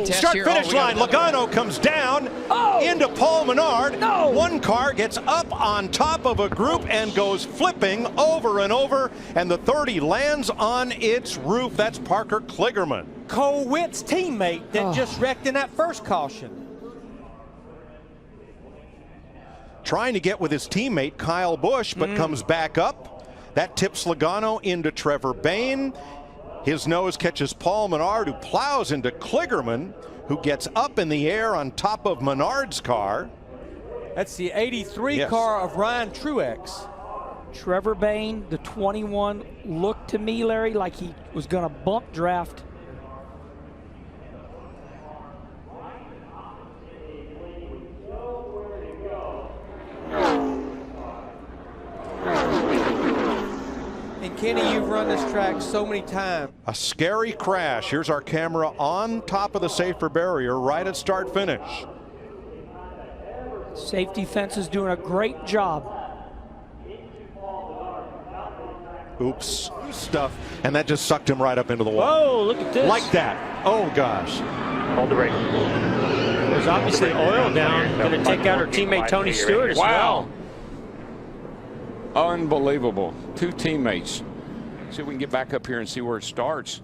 Start-finish line. Logano comes down into Paul Menard. One car gets up on top of a group and goes flipping over and over, and the 30 lands on its roof. That's Parker Kligerman, Cole Witt's teammate that just wrecked in that first caution. Trying to get with his teammate Kyle Busch, but comes back up. That tips Logano into Trevor Bayne. His nose catches Paul Menard, who plows into Kligerman, who gets up in the air on top of Menard's car. That's the 83 car of Ryan Truex. Trevor Bayne, the 21, looked to me, Larry, like he was going to bump draft. And Kenny, you've run this track so many times. A scary crash. Here's our camera on top of the safer barrier right at start finish. Safety fence is doing a great job. Oops, stuff. And that just sucked him right up into the wall. Whoa, look at this. Like that. Oh, gosh. Hold the brake. There's obviously oil down. Going to take out her teammate Tony Stewart as well. Unbelievable. Two teammates. See if we can get back up here and see where it starts.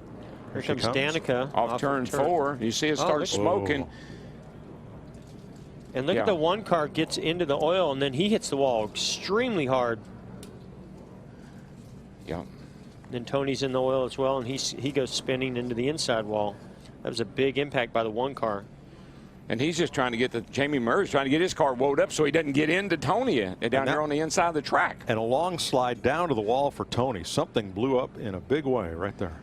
Here comes Danica. Off turn 4. You see it start smoking. And look at the one car gets into the oil, and then he hits the wall extremely hard. Yeah. Then Tony's in the oil as well, and he goes spinning into the inside wall. That was a big impact by the one car. And he's just trying to get Jamie Murray's trying to get his car woed up so he doesn't get into Tony down here on the inside of the track. And a long slide down to the wall for Tony. Something blew up in a big way right there.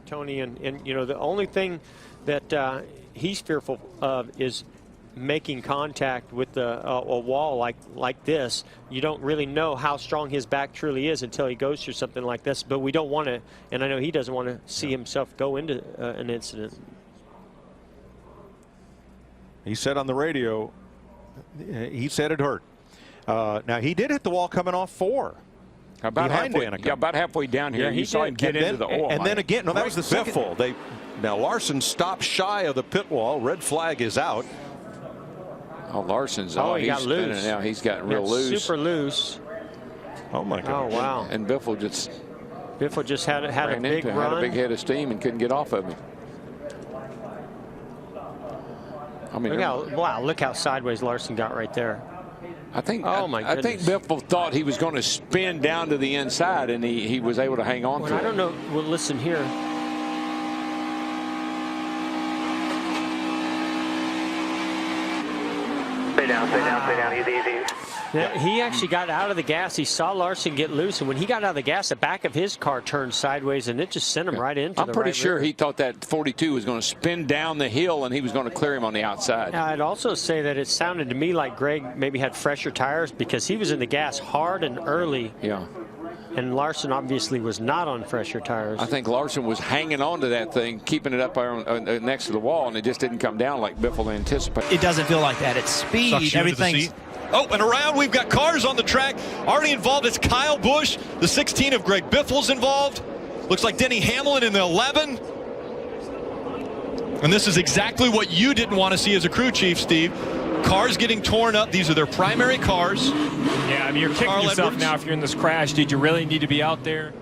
Tony, and you know, the only thing that he's fearful of is making contact with a wall like this. You don't really know how strong his back truly is until he goes through something like this, but we don't want to, and I know he doesn't want to see himself go into an incident. He said on the radio, he said it hurt. Now he did hit the wall coming off 4. About halfway down here, you saw him get into the oil. And then again, no, that was the second. Now Larson stopped shy of the pit wall. Red flag is out. Oh, Larson's he got loose. Now he's gotten real loose. Super loose. Oh my God. Oh wow. And Biffle just had a big run. Had a big head of steam and couldn't get off of him. I mean, look how sideways Larson got right there. I think I think Biffle thought he was going to spin down to the inside, and he was able to hang on to it. I don't know. Well, listen here. Stay down, easy. He actually got out of the gas. He saw Larson get loose, and when he got out of the gas, the back of his car turned sideways, and it just sent him right into I'm pretty sure he thought that 42 was going to spin down the hill, and he was going to clear him on the outside. Now, I'd also say that it sounded to me like Greg maybe had fresher tires because he was in the gas hard and early. Yeah. And Larson obviously was not on fresher tires. I think Larson was hanging on to that thing, keeping it up next to the wall, and it just didn't come down like Biffle anticipated. It doesn't feel like that. It's speed. Everything's. Oh, and around we've got cars on the track already involved. It's Kyle Busch, the 16 of Greg Biffle's involved. Looks like Denny Hamlin in the 11. And this is exactly what you didn't want to see as a crew chief, Steve. Cars getting torn up. These are their primary cars. Yeah, I mean, you're kicking yourself now if you're in this crash. Did you really need to be out there?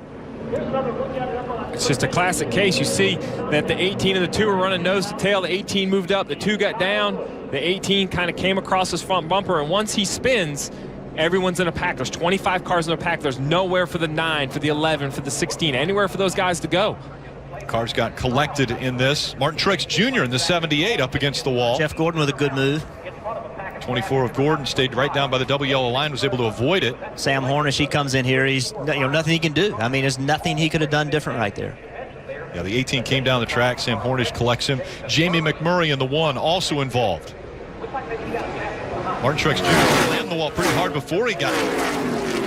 It's just a classic case. You see that the 18 and the 2 were running nose to tail. The 18 moved up. The 2 got down. The 18 kind of came across his front bumper, and once he spins, everyone's in a pack. There's 25 cars in a pack. There's nowhere for the 9, for the 11, for the 16, anywhere for those guys to go. Cars got collected in this. Martin Truex Jr. in the 78 up against the wall. Jeff Gordon with a good move. 24 of Gordon stayed right down by the double yellow line, was able to avoid it. Sam Hornish, he comes in here. He's nothing he can do. I mean, there's nothing he could have done different right there. Yeah, the 18 came down the track. Sam Hornish collects him. Jamie McMurray in the 1 also involved. Martin Truex Jr. landed the wall pretty hard before he got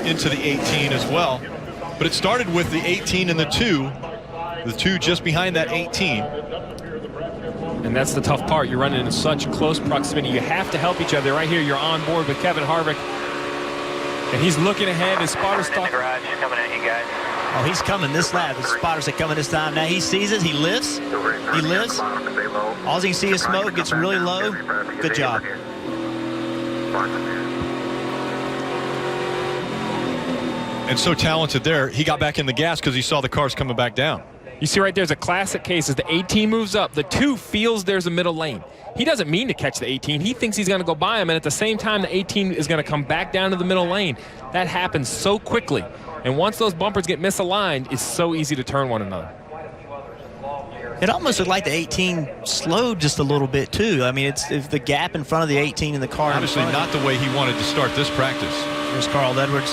into the 18 as well. But it started with the 18 and the 2. The 2 just behind that 18. And that's the tough part. You're running in such close proximity. You have to help each other. Right here, you're on board with Kevin Harvick. And he's looking ahead. His spotter stock. Garage coming at you guys. Oh, he's coming this lap. The spotters are coming this time. Now he sees it. He lifts. He lifts. All he can see is smoke. Gets really low. Good job. And so talented there. He got back in the gas because he saw the cars coming back down. You see right there's a classic case as the 18 moves up. The 2 feels there's a middle lane. He doesn't mean to catch the 18. He thinks he's going to go by him, and at the same time, the 18 is going to come back down to the middle lane. That happens so quickly. And once those bumpers get misaligned, it's so easy to turn one another. It almost looked like the 18 slowed just a little bit, too. I mean, it's the gap in front of the 18 in the car. Obviously not the way he wanted to start this practice. Here's Carl Edwards.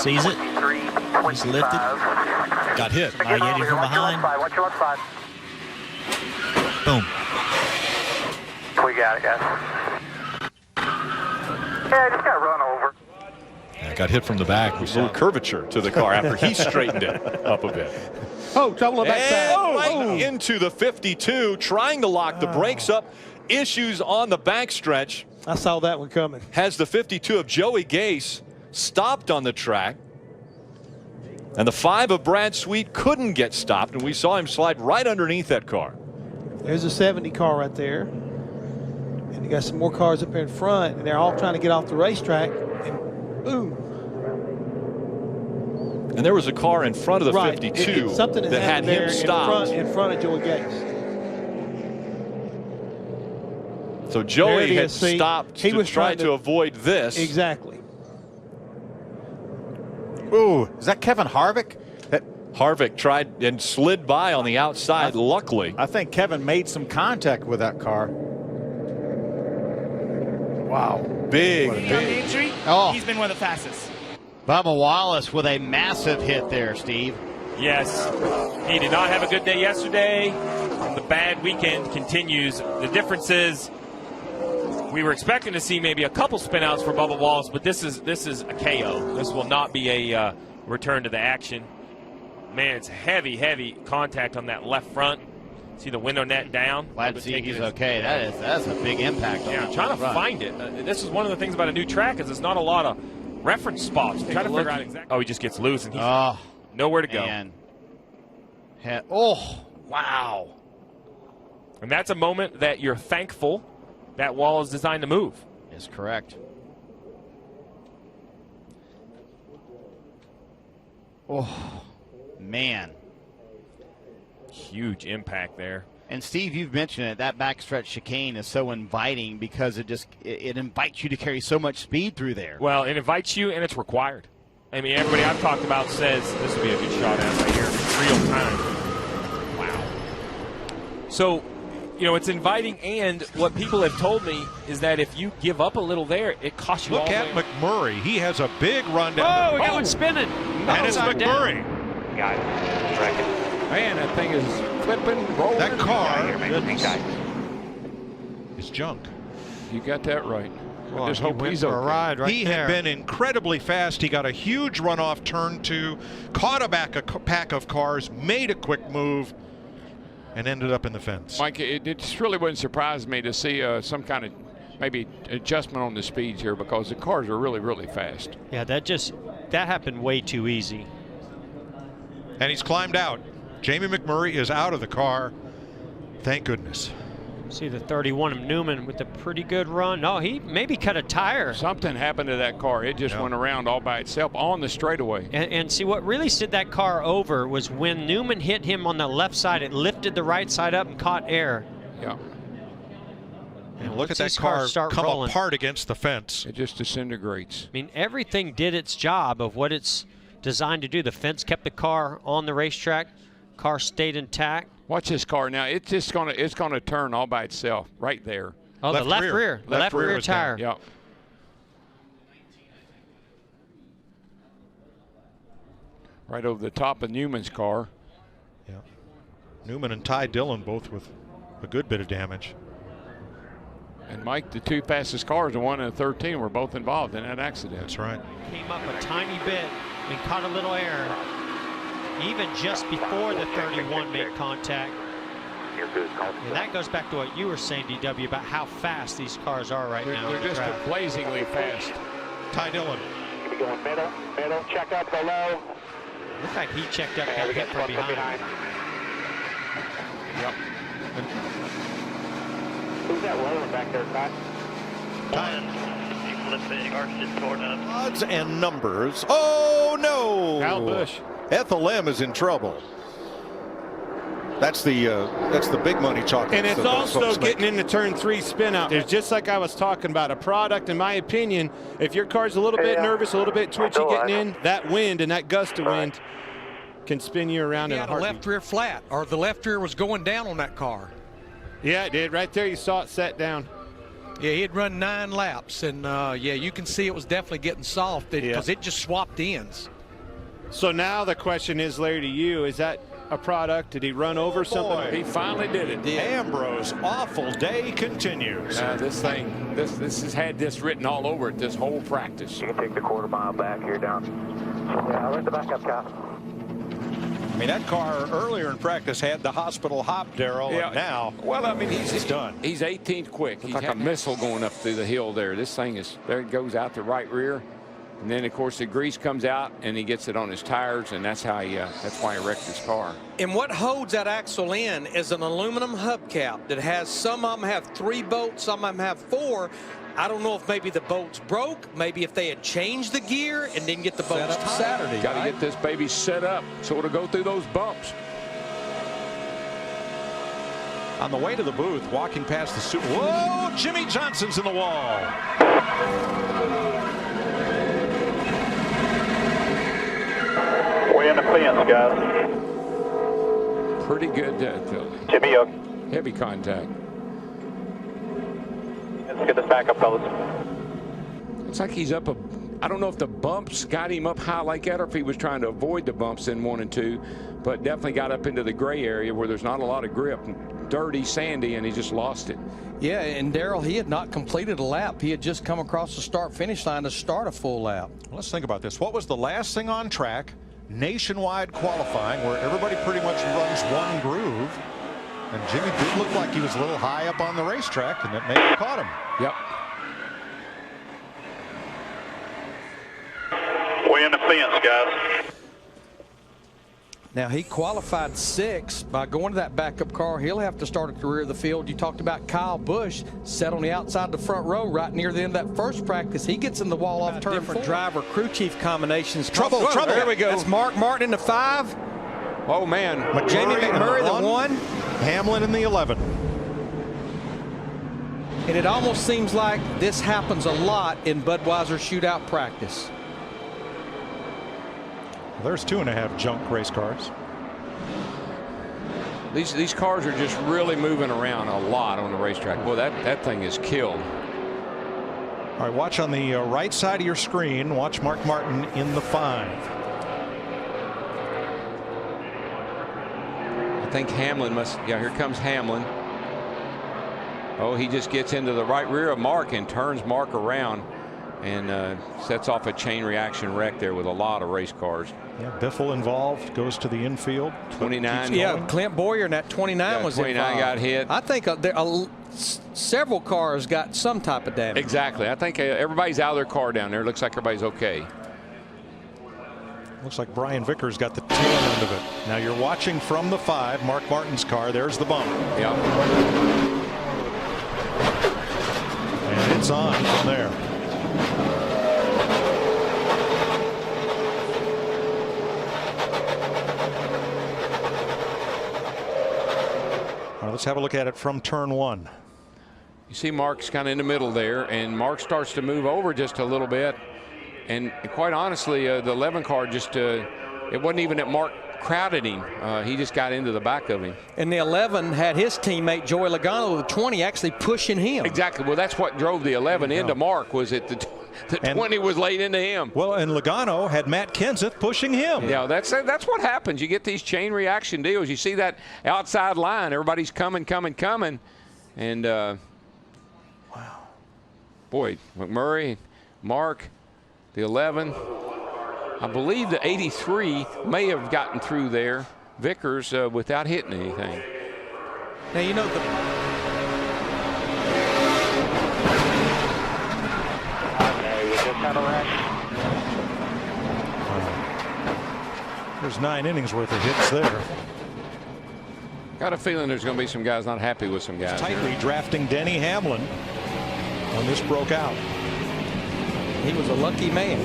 Sees it. He's lifted. Got hit. Marietta from behind. Boom. We got it, guys. Yeah, I just got run over. Yeah, got hit from the back. We saw Curvature to the car after he straightened it up a bit. Oh, trouble on the backside. Right into the 52, trying to lock the brakes up. Issues on the backstretch. I saw that one coming. Has the 52 of Joey Gase stopped on the track. And the 5 of Brad Sweet couldn't get stopped, and we saw him slide right underneath that car. There's a 70 car right there. And you got some more cars up there in front, and they're all trying to get off the racetrack. And boom. And there was a car in front of the 52 something that had him stopped. in front of Joey Gase. So Joey had stopped to try to avoid this. Exactly. Ooh, is that Kevin Harvick? Harvick tried and slid by on the outside, luckily. I think Kevin made some contact with that car. Wow. Big. Injury, oh. He's been one of the fastest. Bubba Wallace with a massive hit there, Steve. Yes, he did not have a good day yesterday. The bad weekend continues. The difference is we were expecting to see maybe a couple spinouts for Bubba Wallace, but this is a KO. This will not be a return to the action. Man, it's heavy contact on that left front. See the window net down. Glad to see he's okay. That's a big impact. Yeah, I'm trying to find it. This is one of the things about a new track is there's not a lot of reference spots. Trying to figure out exactly. Oh, he just gets loose and he's nowhere to go. Oh, wow. And that's a moment that you're thankful that wall is designed to move. Is correct. Oh, man. Huge impact there. And Steve, you've mentioned it, that backstretch chicane is so inviting because it invites you to carry so much speed through there. Well, it invites you and it's required. I mean, everybody I've talked about says this would be a good shot at right here. Real time. Wow. So, you know, it's inviting, and what people have told me is that if you give up a little there, it costs you all the way. Look at McMurray. He has a big run down. Oh, we got one spinning. And it's McMurray. Got it. Tracking. Man, that thing is flipping, rolling. That car is junk. You got that right. Well, I just hope he's okay. ride right He there. had been incredibly fast. He got a huge runoff turn 2, caught a pack of cars, made a quick move, and ended up in the fence. Mike, it just really wouldn't surprise me to see some kind of maybe adjustment on the speeds here because the cars are really fast. Yeah, that happened way too easy. And he's climbed out. Jamie McMurray is out of the car. Thank goodness. See the 31 of Newman with a pretty good run. No, he maybe cut a tire. Something happened to that car. It just went around all by itself on the straightaway. And see, what really slid that car over was when Newman hit him on the left side, it lifted the right side up and caught air. Yeah. And look at that car come apart against the fence. It just disintegrates. I mean, everything did its job of what it's designed to do. The fence kept the car on the racetrack. Car stayed intact. Watch this car now. It's gonna turn all by itself right there. Oh, the left rear. The left rear tire. Yeah. Right over the top of Newman's car. Yeah. Newman and Ty Dillon both with a good bit of damage. And Mike, the 2 fastest cars, the 1 and the 13, were both involved in that accident. That's right. Came up a tiny bit and caught a little air. Even just before the 31 made contact. And that goes back to what you were saying, DW, about how fast these cars are right now. They're just blazingly fast. Ty Dillon. going middle, check up the low. Looks like he checked up And and we hit got from one from behind. Yep. Who's that rolling back there, Ty? Odds and numbers. Oh no! Kyle Busch. Ethel M is in trouble. That's the big money chocolate. And it's also getting into turn 3 spin out. There's just like I was talking about, a product, in my opinion, if your car's a little bit nervous, a little bit twitchy getting in, that wind and that gust of wind can spin you around in a heartbeat. Left rear flat, or the left rear was going down on that car. Yeah, it did. Right there, you saw it set down. Yeah, he had run 9 laps, and yeah, you can see it was definitely getting soft because it just swapped ends. So now the question is, Larry, to you, is that a product? Did he run over something? He finally did it. Ambrose, awful day continues. This thing, this has had this written all over it this whole practice. You can take the quarter mile back here down. Yeah, let the back up, Kyle. I mean, that car earlier in practice had the hospital hop, Darrell, and now, well, I mean, he's done. He's 18th quick. He's like a missile going up through the hill there. This thing is, there it goes out the right rear. And then, of course, the grease comes out, and he gets it on his tires, and that's how that's why he wrecked his car. And what holds that axle in is an aluminum hubcap that has, some of them have 3 bolts, some of them have 4. I don't know if maybe the bolts broke, maybe if they had changed the gear and didn't get the bolts tight. Saturday. Got to get this baby set up so it'll go through those bumps. On the way to the booth, walking past the suit. Whoa, Jimmy Johnson's in the wall. Way in the fence, guys. Pretty good, Jimmy, heavy contact. let's get this back up, fellas. Looks like he's up I don't know if the bumps got him up high like that or if he was trying to avoid the bumps in 1 and 2, but definitely got up into the gray area where there's not a lot of grip, dirty, sandy, and he just lost it. Yeah, and Darrell, he had not completed a lap. He had just come across the start-finish line to start a full lap. Let's think about this. What was the last thing on track? Nationwide qualifying, where everybody pretty much runs one groove. And Jimmy did look like he was a little high up on the racetrack, and it may have caught him. Yep. Way in the fence, guys. Now, he qualified 6th by going to that backup car. He'll have to start at the rear of the field. You talked about Kyle Busch, sat on the outside of the front row right near the end of that first practice. He gets in the wall off turn 4. Different driver crew chief combinations. Trouble. There we go. That's Mark Martin in the 5. Oh, man. Jamie McMurray the 1. Hamlin in the 11. And it almost seems like this happens a lot in Budweiser shootout practice. Well, there's 2.5 junk race cars. These cars are just really moving around a lot on the racetrack. Boy, that thing is killed. All right, watch on the right side of your screen. Watch Mark Martin in the 5. I think Hamlin must, yeah, here comes Hamlin. Oh, he just gets into the right rear of Mark and turns Mark around and sets off a chain reaction wreck there with a lot of race cars. Yeah, Biffle involved, goes to the infield. 29. Yeah, Clint Boyer in that 29 was 29 involved. got hit. I think several cars got some type of damage. Exactly. I think everybody's out of their car down there. Looks like everybody's okay. Looks like Brian Vickers got the tail end of it. Now you're watching from the 5, Mark Martin's car. There's the bump. Yeah. And it's on from there. All right, let's have a look at it from turn 1. You see Mark's kind of in the middle there, and Mark starts to move over just a little bit. And quite honestly, the 11 car just, it wasn't even that Mark crowded him. He just got into the back of him. And the 11 had his teammate Joey Logano, the 20, actually pushing him. Exactly. Well, that's what drove the 11 into Mark, was it the 20 was laid into him. Well, and Logano had Matt Kenseth pushing him. Yeah, that's what happens. You get these chain reaction deals. You see that outside line, everybody's coming. And, wow. Boy, McMurray, Mark, the 11. I believe the 83 may have gotten through there, Vickers, without hitting anything. Now, you know, There's 9 innings worth of hits there. Got a feeling there's going to be some guys not happy with some guys. Tightly drafting Denny Hamlin when this broke out. He was a lucky man.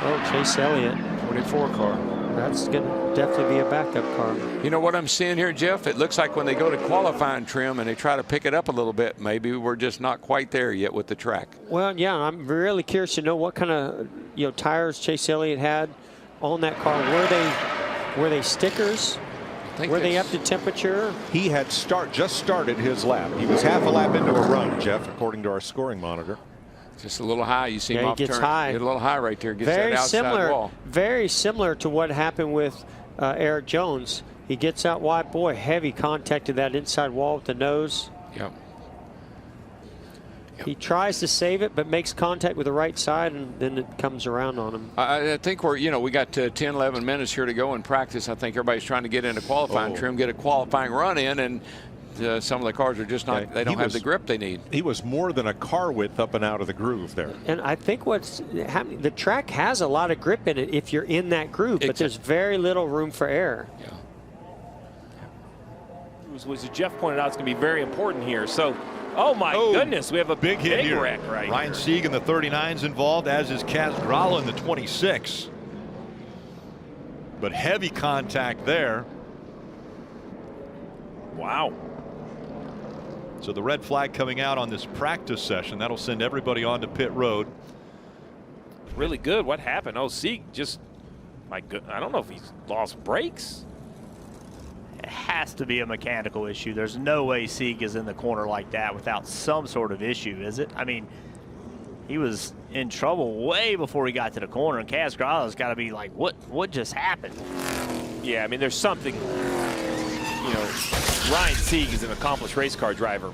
Oh, Chase Elliott. 44 car. That's going to definitely be a backup car. You know what I'm seeing here, Jeff? It looks like when they go to qualifying trim and they try to pick it up a little bit, maybe we're just not quite there yet with the track. Well, yeah, I'm really curious to know what kind of tires Chase Elliott had on that car. Were they stickers? Were they up to temperature? He had just started his lap. He was half a lap into a run, Jeff, according to our scoring monitor. Just a little high. You see him he off gets turn. high. Get a little high right there. Gets that outside wall. Very similar to what happened with Eric Jones. He gets out wide. Boy, heavy contact to that inside wall with the nose. Yep. He tries to save it, but makes contact with the right side, and then it comes around on him. I think we got 10, 11 minutes here to go in practice. I think everybody's trying to get into qualifying trim, get a qualifying run in, and some of the cars are just not, they don't have the grip they need. He was more than a car width up and out of the groove there. And I think what's happening, the track has a lot of grip in it if you're in that groove, but there's very little room for error. Yeah. As Jeff pointed out, it's going to be very important here. So, oh my goodness, we have a big hit here. wreck right Ryan here. Sieg in the 39's involved, as is Kaz Gralla in the 26. But heavy contact there. Wow. So the red flag coming out on this practice session. That'll send everybody on to pit road. Really good. What happened? Oh, Sieg just, my good. I don't know if he's lost brakes. It has to be a mechanical issue. There's no way Sieg is in the corner like that without some sort of issue, is it? I mean, he was in trouble way before he got to the corner, and Kaz Gralla's got to be like, what just happened? Yeah, I mean, there's something, Ryan Sieg is an accomplished race car driver,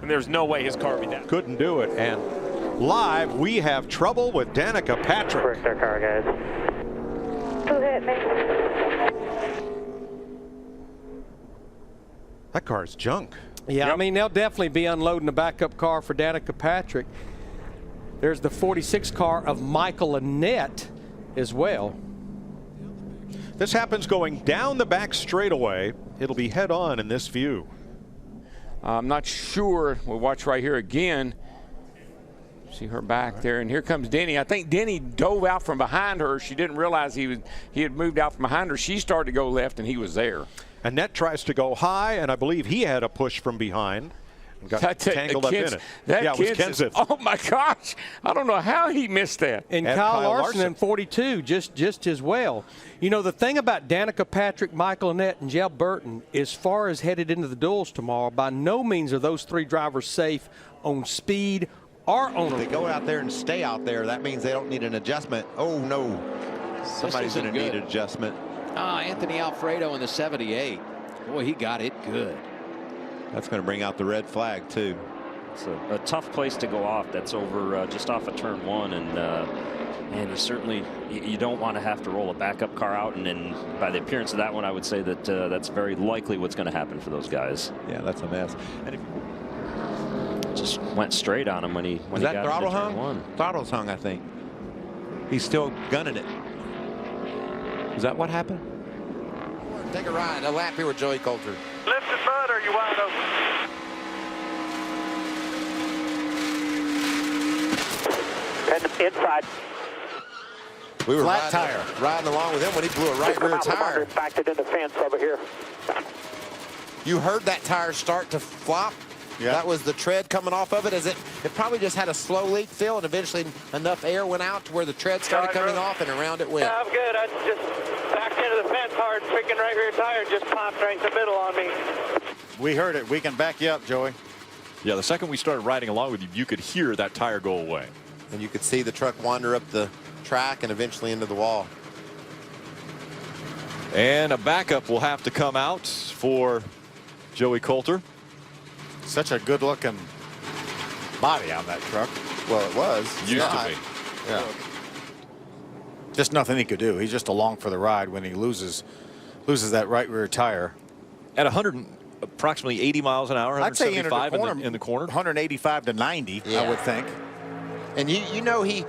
and there's no way his car would be down. Couldn't do it. And live, we have trouble with Danica Patrick. Where's their car, guys? Who hit me? That car's junk. Yeah, I mean, they'll definitely be unloading the backup car for Danica Patrick. There's the 46 car of Michael Annett as well. This happens going down the back straightaway. It'll be head on in this view. I'm not sure. We'll watch right here again. See her back there, and here comes Denny. I think Denny dove out from behind her. She didn't realize he had moved out from behind her. She started to go left, and he was there. Annett tries to go high, and I believe he had a push from behind. And got tangled up in it. It was Kenseth. Oh my gosh! I don't know how he missed that. And Kyle Larson in 42, just as well. You know, the thing about Danica Patrick, Michael Annett, and Jeb Burton, as far as headed into the duels tomorrow, by no means are those three drivers safe on speed or on. If they go out there and stay out there, that means they don't need an adjustment. Oh no, somebody's going to need an adjustment. Anthony Alfredo in the 78. Boy, he got it good. That's going to bring out the red flag too. It's a tough place to go off. That's over just off of turn one, and you don't want to have to roll a backup car out. And then by the appearance of that one, I would say that that's very likely what's going to happen for those guys. Yeah, that's a mess. And if just went straight on him when he got into throttle turn hung? one. Throttle's hung, I think. He's still gunning it. Is that what happened? Take a ride, a lap here with Joey Coulter. Lifted mud, or are you wide open? And inside. We were riding along with him when he blew a right rear tire. Backed it in the fence over here. You heard that tire start to flop? Yeah. That was the tread coming off of it. It probably just had a slow leak fill, and eventually enough air went out to where the tread started coming off, and around it went. Yeah, I'm good. I just backed into the fence hard, freaking right rear tire just popped right in the middle on me. We heard it. We can back you up, Joey. Yeah, the second we started riding along with you, you could hear that tire go away. And you could see the truck wander up the track and eventually into the wall. And a backup will have to come out for Joey Coulter. Such a good-looking body on that truck. Well, it was. Used to be. Yeah. Just nothing he could do. He's just along for the ride when he loses that right rear tire. At approximately 80 miles an hour, I'd say 175 in the corner. 185 to 90, I would think. And you know he,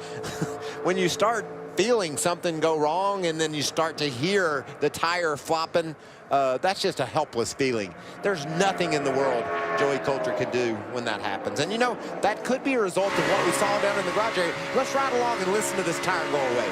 when you start feeling something go wrong and then you start to hear the tire flopping, that's just a helpless feeling. There's nothing in the world Joey Coulter could do when that happens. And you know, that could be a result of what we saw down in the garage area. Let's ride along and listen to this tire go away.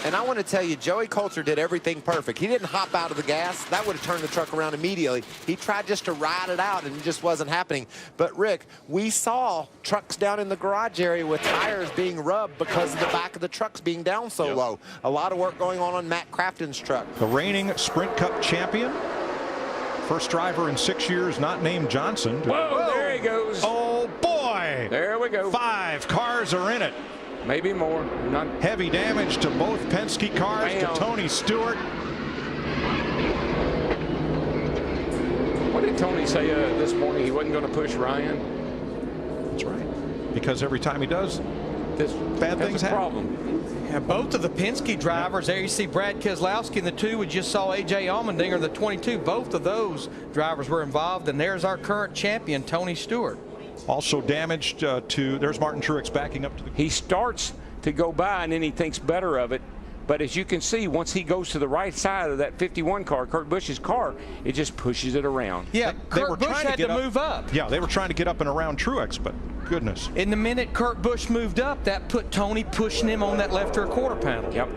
And I want to tell you, Joey Coulter did everything perfect. He didn't hop out of the gas. That would have turned the truck around immediately. He tried just to ride it out, and it just wasn't happening. But, Rick, we saw trucks down in the garage area with tires being rubbed because of the back of the trucks being down so low. A lot of work going on Matt Crafton's truck. The reigning Sprint Cup champion. First driver in 6 years not named Johnson. Whoa, there he goes. Oh, boy. There we go. 5 cars are in it. Maybe more. Not heavy damage to both Penske cars. Bam. To Tony Stewart. What did Tony say this morning? He wasn't going to push Ryan. That's right. Because every time he does, bad things happen. Problem. Yeah, both of the Penske drivers, there you see Brad Keselowski and the 2 we just saw A.J. Allmendinger, the 22. Both of those drivers were involved, and there's our current champion, Tony Stewart. Also damaged there's Martin Truex backing up to the. He starts to go by and then he thinks better of it. But as you can see, once he goes to the right side of that 51 car, Kurt Busch's car, it just pushes it around. Yeah, Kurt Busch had to move up. Yeah, they were trying to get up and around Truex, but goodness. In the minute Kurt Busch moved up, that put Tony pushing him on that left rear quarter panel. Yep.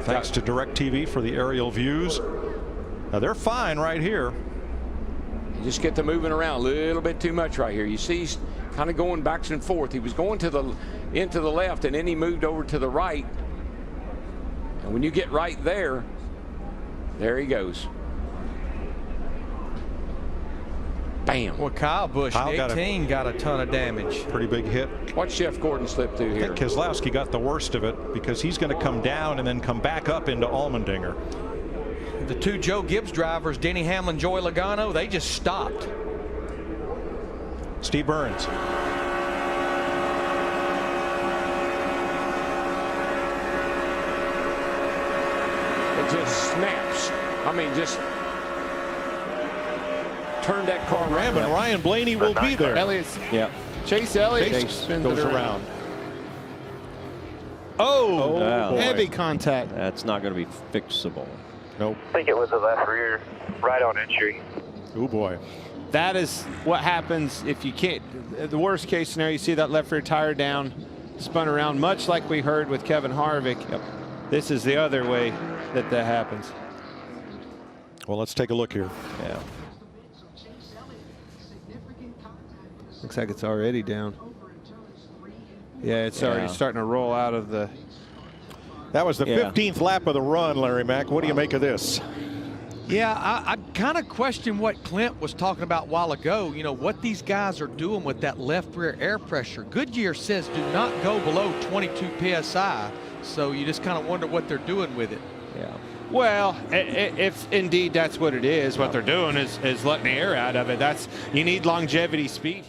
Thanks to DirecTV for the aerial views. Now they're fine right here. You just get to moving around a little bit too much right here. You see he's kind of going back and forth. He was going to the into the left, and then he moved over to the right. And when you get right there, there he goes. Bam. Well, Kyle Busch, 18, got a ton of damage. Pretty big hit. Watch Jeff Gordon slip through here. I think Keselowski got the worst of it because he's going to come down and then come back up into Allmendinger. The 2 Joe Gibbs drivers, Denny Hamlin, Joey Logano, they just stopped. Steve Burns. It just snaps. I mean, just turn that car around. And Ryan Blaney will be there. Elliott's, yeah. Chase Elliott Chase goes around. Oh, wow. Heavy contact. That's not going to be fixable. Nope. I think it was the left rear, right on entry. Oh boy. That is what happens if you can't. The worst case scenario, you see that left rear tire down, spun around, much like we heard with Kevin Harvick. Yep. This is the other way that happens. Well, let's take a look here. Yeah. Looks like it's already down. Yeah, it's already starting to roll out of the. That was the 15th lap of the run, Larry Mack. What do you make of this? Yeah, I kind of question what Clint was talking about a while ago. You know, what these guys are doing with that left rear air pressure. Goodyear says do not go below 22 PSI. So you just kind of wonder what they're doing with it. Yeah. Well, if indeed that's what it is, what they're doing is letting the air out of it. You need longevity speed.